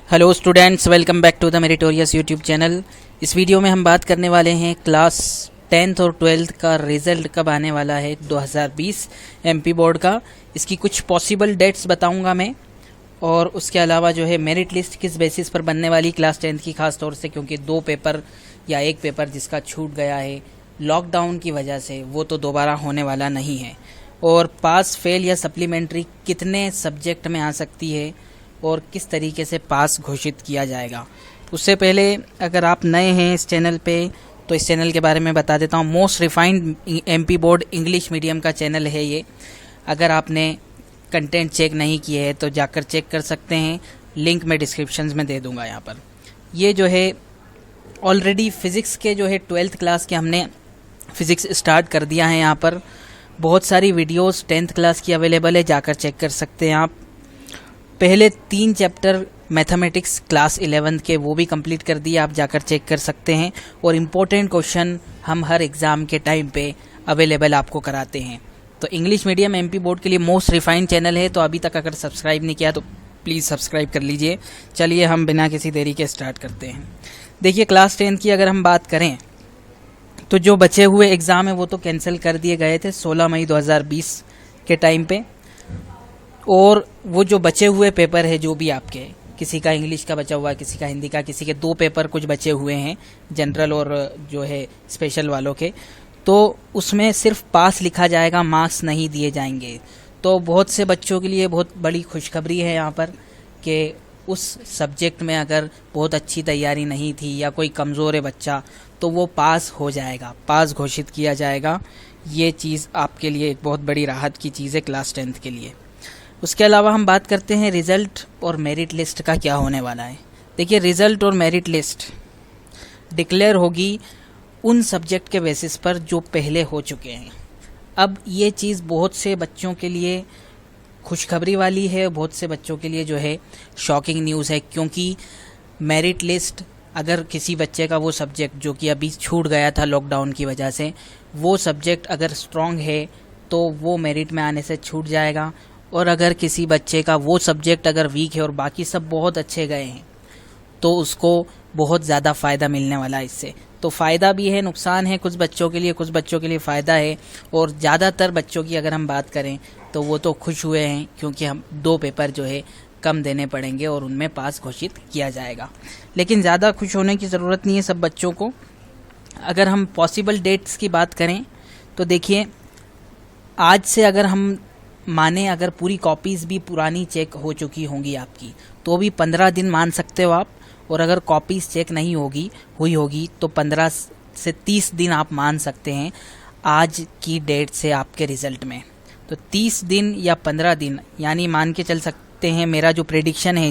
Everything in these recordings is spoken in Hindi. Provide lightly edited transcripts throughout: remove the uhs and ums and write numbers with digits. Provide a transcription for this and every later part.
Hello students, welcome back to the meritorious YouTube channel. इस वीडियो में हम बात करने वाले हैं क्लास 10th और 12th का रिज़ल्ट कब आने वाला है 2020 एमपी बोर्ड का। इसकी कुछ पॉसिबल डेट्स बताऊंगा मैं, और उसके अलावा जो है मेरिट लिस्ट किस बेसिस पर बनने वाली क्लास 10th की, खास तौर से क्योंकि 2 पेपर या 1 पेपर जिसका छूट गया है लॉकडाउन की वजह से, वो तो दोबारा होने वाला नहीं है। और पास फेल या सप्लीमेंट्री कितने सब्जेक्ट में आ सकती है और किस तरीके से पास घोषित किया जाएगा। उससे पहले अगर आप नए हैं इस चैनल पे तो इस चैनल के बारे में बता देता हूँ। Most refined MP board English medium का चैनल है ये। अगर आपने कंटेंट चेक नहीं किए हैं तो जाकर चेक कर सकते हैं, लिंक मैं डिस्क्रिप्शन में दे दूंगा यहाँ पर। ये जो है ऑलरेडी फिज़िक्स के जो है 12th क्लास के हमने फिज़िक्स स्टार्ट कर दिया है। यहाँ पर बहुत सारी वीडियोस 10th क्लास की अवेलेबल है, जाकर चेक कर सकते हैं आप। पहले 3 चैप्टर मैथमेटिक्स क्लास 11th के वो भी कंप्लीट कर दिए, आप जाकर चेक कर सकते हैं। और इम्पोर्टेंट क्वेश्चन हम हर एग्ज़ाम के टाइम पे अवेलेबल आपको कराते हैं। तो इंग्लिश मीडियम एमपी बोर्ड के लिए मोस्ट रिफाइंड चैनल है, तो अभी तक अगर सब्सक्राइब नहीं किया तो प्लीज़ सब्सक्राइब कर लीजिए। चलिए हम बिना किसी देरी के स्टार्ट करते हैं। देखिए, क्लास 10 की अगर हम बात करें तो जो बचे हुए एग्ज़ाम है वो तो कैंसिल कर दिए गए थे 16 मई 2020 के टाइम पे। और वो जो बचे हुए पेपर है, जो भी आपके, किसी का इंग्लिश का बचा हुआ है, किसी का हिंदी का, किसी के 2 पेपर कुछ बचे हुए हैं जनरल और जो है स्पेशल वालों के, तो उसमें सिर्फ पास लिखा जाएगा, मार्क्स नहीं दिए जाएंगे। तो बहुत से बच्चों के लिए बहुत बड़ी खुशखबरी है यहाँ पर कि उस सब्जेक्ट में अगर बहुत अच्छी तैयारी नहीं थी या कोई कमज़ोर है बच्चा, तो वो पास हो जाएगा, पास घोषित किया जाएगा। ये चीज़ आपके लिए एक बहुत बड़ी राहत की चीज़ है क्लास 10th के लिए। उसके अलावा हम बात करते हैं रिज़ल्ट और मेरिट लिस्ट का क्या होने वाला है। देखिए, रिज़ल्ट और मेरिट लिस्ट डिक्लेयर होगी उन सब्जेक्ट के बेसिस पर जो पहले हो चुके हैं। अब ये चीज़ बहुत से बच्चों के लिए खुशखबरी वाली है, बहुत से बच्चों के लिए जो है शॉकिंग न्यूज़ है, क्योंकि मेरिट लिस्ट अगर किसी बच्चे का वो सब्जेक्ट जो कि अभी छूट गया था लॉकडाउन की वजह से, वो सब्जेक्ट अगर स्ट्रॉन्ग है तो वो मेरिट में आने से छूट जाएगा। और अगर किसी बच्चे का वो सब्जेक्ट अगर वीक है और बाकी सब बहुत अच्छे गए हैं तो उसको बहुत ज़्यादा फ़ायदा मिलने वाला है इससे। तो फ़ायदा भी है, नुकसान है, कुछ बच्चों के लिए फ़ायदा है। और ज़्यादातर बच्चों की अगर हम बात करें तो वो तो खुश हुए हैं, क्योंकि हम 2 पेपर जो है कम देने पड़ेंगे और उनमें पास घोषित किया जाएगा। लेकिन ज़्यादा खुश होने की ज़रूरत नहीं है सब बच्चों को। अगर हम पॉसिबल डेट्स की बात करें तो देखिए, आज से अगर हम माने अगर पूरी कॉपीज़ भी पुरानी चेक हो चुकी होंगी आपकी, तो भी 15 दिन मान सकते हो आप। और अगर कॉपीज़ चेक नहीं हुई होगी तो 15 से 30 दिन आप मान सकते हैं आज की डेट से आपके रिज़ल्ट में। तो 30 दिन या 15 दिन, यानी मान के चल सकते हैं, मेरा जो प्रेडिक्शन है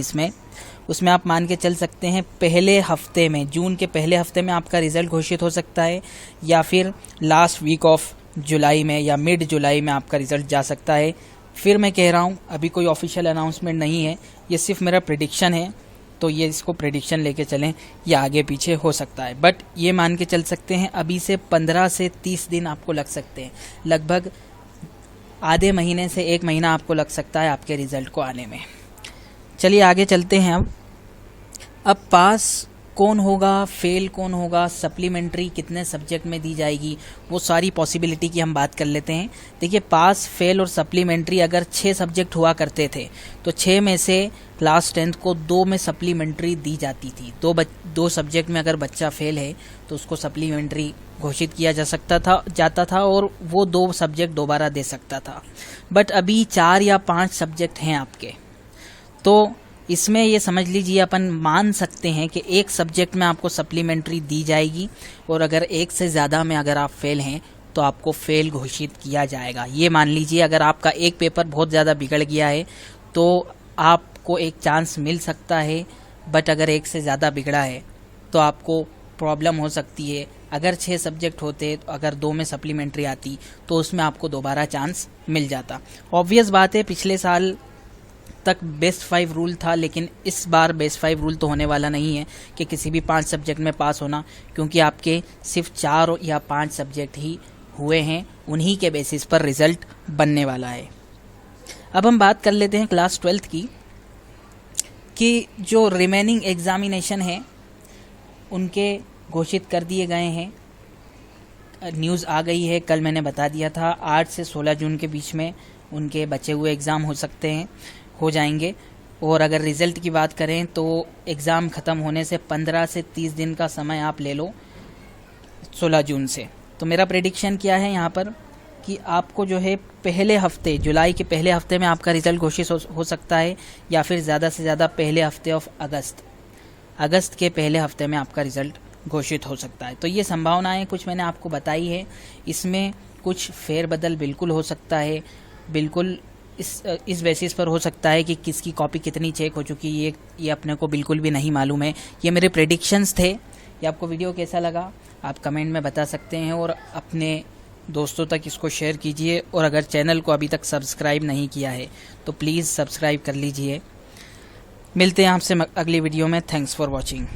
उसमें आप मान के चल सकते हैं पहले हफ्ते में, जून के पहले हफ्ते में आपका रिज़ल्ट घोषित हो सकता है, या फिर लास्ट वीक ऑफ जुलाई में या मिड जुलाई में आपका रिज़ल्ट जा सकता है। फिर मैं कह रहा हूँ, अभी कोई ऑफिशियल अनाउंसमेंट नहीं है, ये सिर्फ मेरा प्रेडिक्शन है, तो ये इसको प्रेडिक्शन लेके चलें, या आगे पीछे हो सकता है। बट ये मान के चल सकते हैं अभी से 15 से 30 दिन आपको लग सकते हैं, लगभग आधे महीने से 1 महीना आपको लग सकता है आपके रिज़ल्ट को आने में। चलिए आगे चलते हैं। अब पास कौन होगा, फेल कौन होगा, सप्लीमेंट्री कितने सब्जेक्ट में दी जाएगी, वो सारी पॉसिबिलिटी की हम बात कर लेते हैं। देखिए, पास, फेल और सप्लीमेंट्री अगर 6 सब्जेक्ट हुआ करते थे तो 6 में से क्लास 10th को 2 में सप्लीमेंट्री दी जाती थी। 2 सब्जेक्ट में अगर बच्चा फेल है तो उसको सप्लीमेंट्री घोषित किया जाता था और वो 2 सब्जेक्ट दोबारा दे सकता था। बट अभी 4 या 5 सब्जेक्ट हैं आपके, तो इसमें ये समझ लीजिए अपन मान सकते हैं कि 1 सब्जेक्ट में आपको सप्लीमेंट्री दी जाएगी, और अगर 1 से ज़्यादा में अगर आप फेल हैं तो आपको फेल घोषित किया जाएगा। ये मान लीजिए अगर आपका एक पेपर बहुत ज़्यादा बिगड़ गया है तो आपको एक चांस मिल सकता है, बट अगर 1 से ज़्यादा बिगड़ा है तो आपको प्रॉब्लम हो सकती है। अगर 6 सब्जेक्ट होते तो अगर 2 में सप्लीमेंट्री आती तो उसमें आपको दोबारा चांस मिल जाता। ऑब्वियस बात है, पिछले साल तक बेस्ट 5 रूल था, लेकिन इस बार बेस्ट 5 रूल तो होने वाला नहीं है कि किसी भी 5 सब्जेक्ट में पास होना, क्योंकि आपके सिर्फ 4 या 5 सब्जेक्ट ही हुए हैं, उन्हीं के बेसिस पर रिज़ल्ट बनने वाला है। अब हम बात कर लेते हैं क्लास 12th की। कि जो रिमेनिंग एग्जामिनेशन है उनके घोषित कर दिए गए हैं। न्यूज़ आ गई है, कल मैंने बता दिया था 8 से 16 जून के बीच में उनके बचे हुए एग्ज़ाम हो जाएंगे। और अगर रिज़ल्ट की बात करें तो एग्ज़ाम ख़त्म होने से 15 से 30 दिन का समय आप ले लो 16 जून से। तो मेरा प्रेडिक्शन क्या है यहाँ पर कि आपको जो है पहले हफ्ते, जुलाई के पहले हफ्ते में आपका रिज़ल्ट घोषित हो सकता है, या फिर ज़्यादा से ज़्यादा पहले हफ्ते ऑफ अगस्त के पहले हफ्ते में आपका रिज़ल्ट घोषित हो सकता है। तो ये संभावनाएं कुछ मैंने आपको बताई है। इसमें कुछ फेरबदल बिल्कुल हो सकता है, बिल्कुल इस बेसिस पर हो सकता है कि किसकी कॉपी कितनी चेक हो चुकी है, ये अपने को बिल्कुल भी नहीं मालूम है। ये मेरे प्रेडिक्शंस थे। ये आपको वीडियो कैसा लगा आप कमेंट में बता सकते हैं, और अपने दोस्तों तक इसको शेयर कीजिए। और अगर चैनल को अभी तक सब्सक्राइब नहीं किया है तो प्लीज़ सब्सक्राइब कर लीजिए। मिलते हैं आपसे अगली वीडियो में। Thanks for watching.